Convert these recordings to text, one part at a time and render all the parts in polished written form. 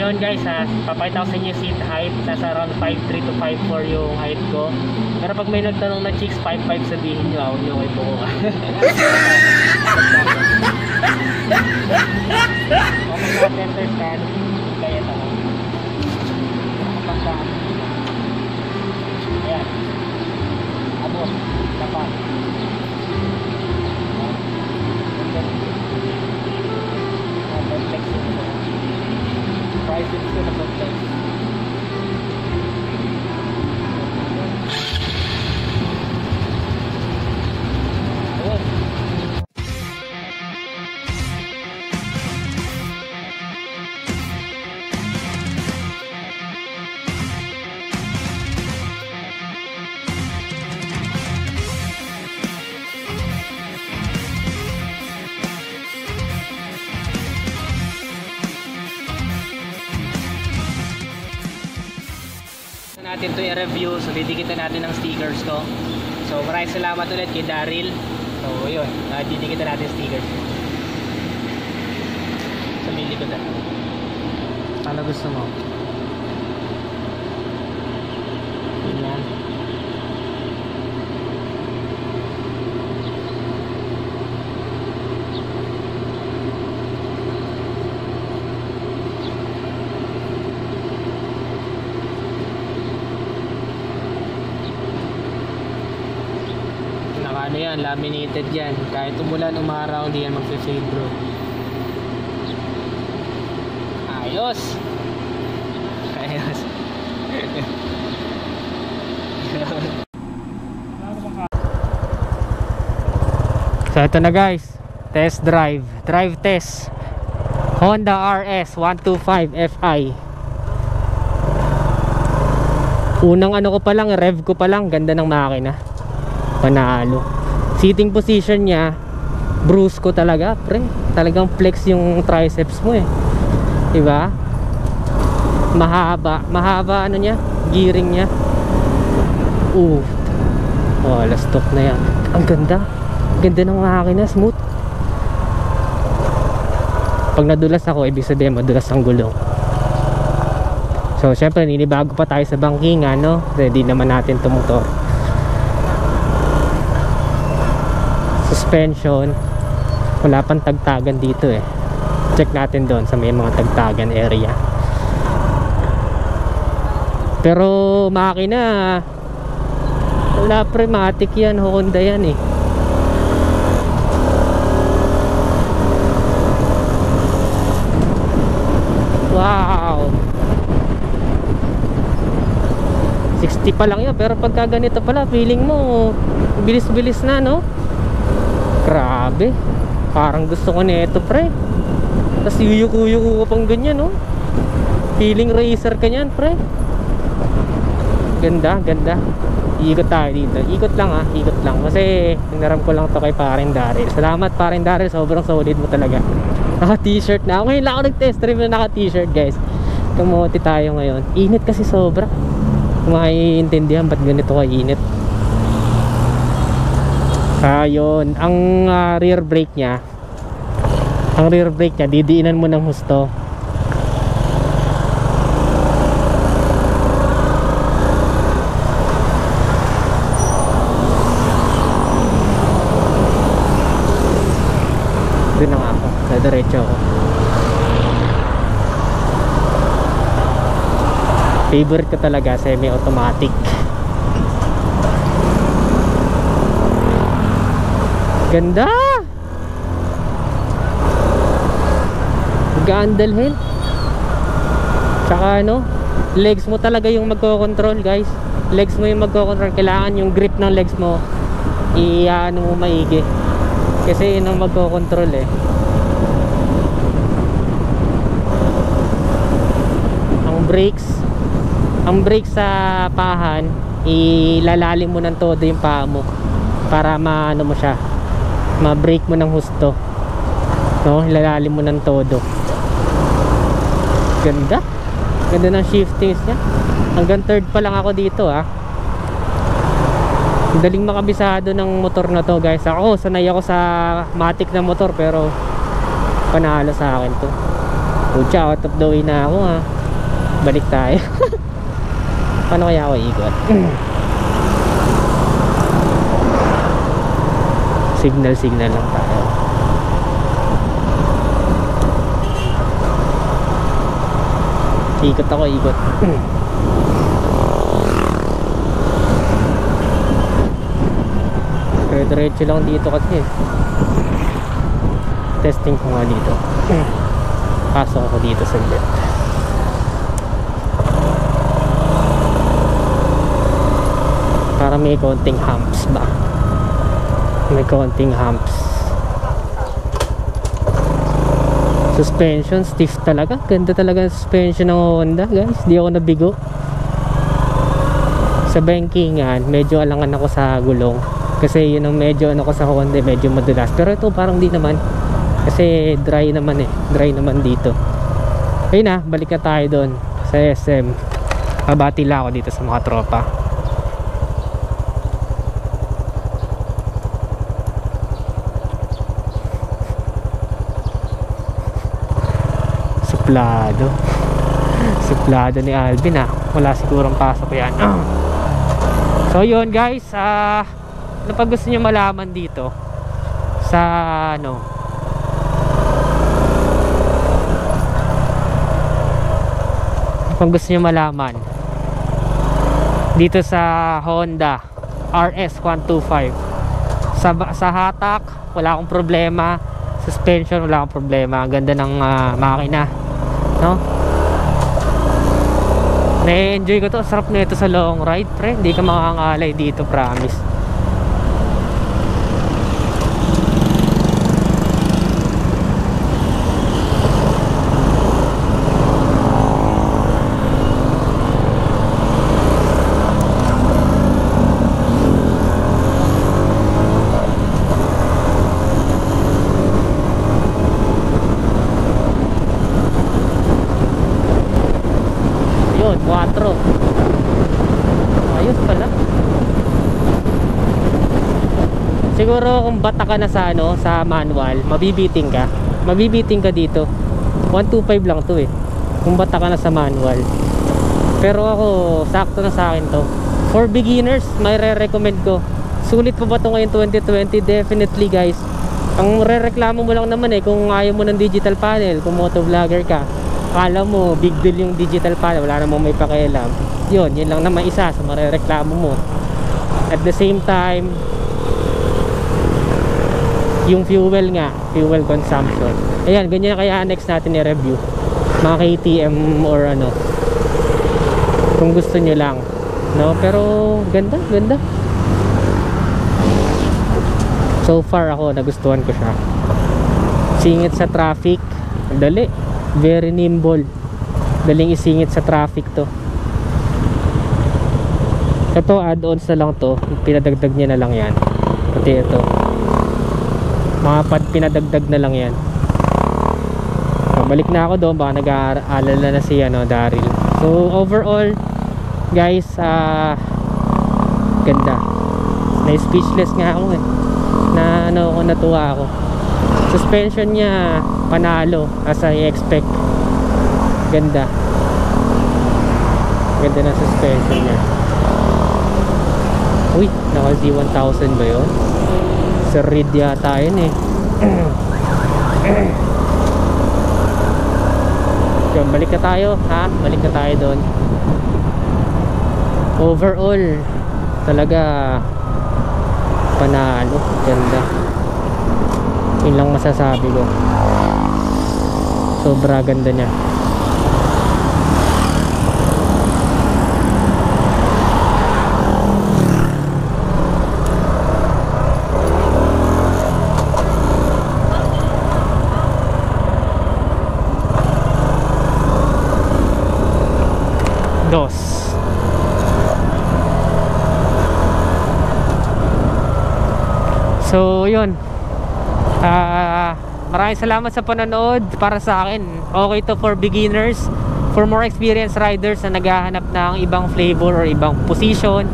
yun guys ha, papakita ko sa inyo seat height. Nasa around 5'3 to 5'4 yung height ko. Pero pag may nagtanong na chicks 5'5 sabihin nyo, huwag nyo kayo buko. Kapag sa center stand, kaya ito. Kapag ayan, abot, dapat. Prices ko na pag-flex. Ayun. Natin to i-review, so didikitan natin ng stickers ko. So maraming salamat ulit kay Daryl. So yun, didikitan natin stickers. Sa mili ko na. Ano gusto mo? Yan. Ano yan, laminated yan. Kahit umulan, umaraw, hindi yan mag-fade bro. Ayos! Ayos! So ito na guys, test drive. Drive test Honda RS 125 Fi. Unang ano ko pa lang, rev ko pa lang, ganda ng makina. Panalo. Seating position niya, brusco talaga, pre. Talagang flex yung triceps mo eh. Diba? Mahaba ano niya, gearing niya. Oh, last stop na yan. Ang ganda. Ganda ng makina, smooth. Pag nadulas ako, ibig sabihin madulas ang gulong. So, syempre, ninibago pa tayo sa bangkingan, no? Ready naman natin itong motor. Suspension, wala pang tagtagan dito eh. Check natin doon sa may mga tagtagan area. Pero makina, wala, prematic yan, Honda yan eh. Wow, 60 pa lang yun. Pero pagka ganito pala, feeling mo bilis-bilis na, no? Grabe, parang gusto ko nito pre. Tapos yuyuko-yuko ko pang ganyan, no? Feeling racer ka nyan pre. Ganda, ganda. Ikot tayo dito. Ikot lang ha, ikot lang. Kasi nagnaram ko lang to kay Paring Daryl. Salamat Paring Daryl, sobrang solid mo talaga. Naka t-shirt na. Ngayon lang ako nag-test drive na naka t-shirt guys. Kamote tayo ngayon. Init kasi sobra. Kung maiintindihan ba't ganito ka init. Ayun, ang rear brake niya, didiinan mo ng husto. Doon na nga ako, sa diretso ako. Favorite ko talaga, semi-automatic. Ganda! Gaandalhin. Tsaka ano, legs mo talaga yung magko-control guys. Legs mo yung magko-control. Kailangan yung grip ng legs mo i-ano mo maigi. Kasi yun ang magko-control eh. Ang brakes sa pahan, ilalalim mo ng todo yung paa mo para maano mo siya, ma-brake mo ng husto, no? Ilalalim mo ng todo. Ganda ng shiftings niya. Hanggang third pa lang ako dito ah. Daling makabisado ng motor na to guys. Ako sanay ako sa matic na motor, pero panalo sa akin to. Pucha, out of the way na ako ha. Balik tayo. Paano kaya ako ikot? Signal lang tayo. Ikot ako, ikot. Diretso lang dito kasi. Testing ko nga dito. Pasok ako dito sa jet. Para may konting humps ba? May konting humps. Suspension stiff talaga. Ganda talaga ang suspension ng Honda, guys. Di ako nabigo. Sa bankingan, medyo alangan ako sa gulong. Kasi yun ang medyo ano ko sa Honda, medyo madulas. Pero ito parang di naman. Kasi dry naman eh. Dry naman dito. Ayun na, balik na tayo doon sa SM. Babati lang ako dito sa mga tropa. Suplado ni Alvin ah. Wala sigurong pasok yan. So yun guys, ano pa gusto nyo malaman dito sa ano, kung gusto nyo malaman dito sa Honda RS125, sa hatak wala akong problema, suspension wala akong problema, ang ganda ng makina, no? Na-enjoy ko to, sarap na ito sa long ride, pre. Hindi ka makangalay dito, promise. Yun, 4. Ayos pala. Siguro kung bata ka na sa ano, sa manual, mabibiting ka. Mabibiting ka dito. 125 lang to eh. Kung bata ka na sa manual. Pero ako, sakto na sa akin to. For beginners, may re-recommend ko. Sulit pa ba to ngayon 2020? Definitely guys. Ang re-reklamo mo lang naman eh, kung ayaw mo ng digital panel, kung motovlogger ka, akala mo big deal yung digital panel, wala namang may pakialam. Yun lang naman isa sa marereklamo mo. At the same time, yung fuel nga, fuel consumption. Ayan, ganyan kaya next natin i-review. Mga KTM or ano, kung gusto nyo lang, no? Pero ganda, ganda. So far ako, nagustuhan ko siya. Singit sa traffic, dali. Very nimble. Daling isingit sa traffic to. Ito add-ons na lang to. Pinadagdag niya na lang yan. Pati ito. Mga pinadagdag na lang yan. So, balik na ako doon. Baka nag-aalala na si Daryl. So overall guys, ganda. Na-speechless nga ako eh. Natuwa ako. Suspension niya panalo as I expect. Ganda. Ganda na suspension niya. Uy, naka Z1000 ba yun? Sa Reed yata yun eh. So, balik na tayo ha. Balik na tayo doon. Overall talaga panalo. Ganda. Yun lang masasabi ko. Sobra ganda niya. Dos. So yun, maraming salamat sa panonood. Para sa akin, okay to for beginners, for more experienced riders na naghahanap ng ibang flavor or ibang position.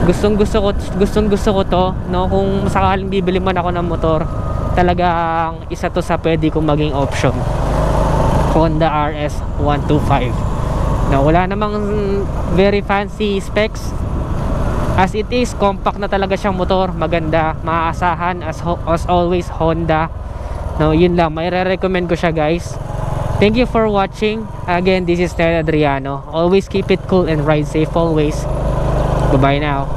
Gustong gusto ko to, no? Kung sakaling bibili man ako ng motor, talagang isa to sa pwede kong maging option. Honda RS 125. Now, wala namang very fancy specs. As it is, compact na talaga siyang motor. Maganda, maaasahan as always Honda. Now, yun lang, may re-recommend ko siya guys. Thank you for watching. Again, this is Ted Adriano. Always keep it cool and ride safe always. Bye-bye now.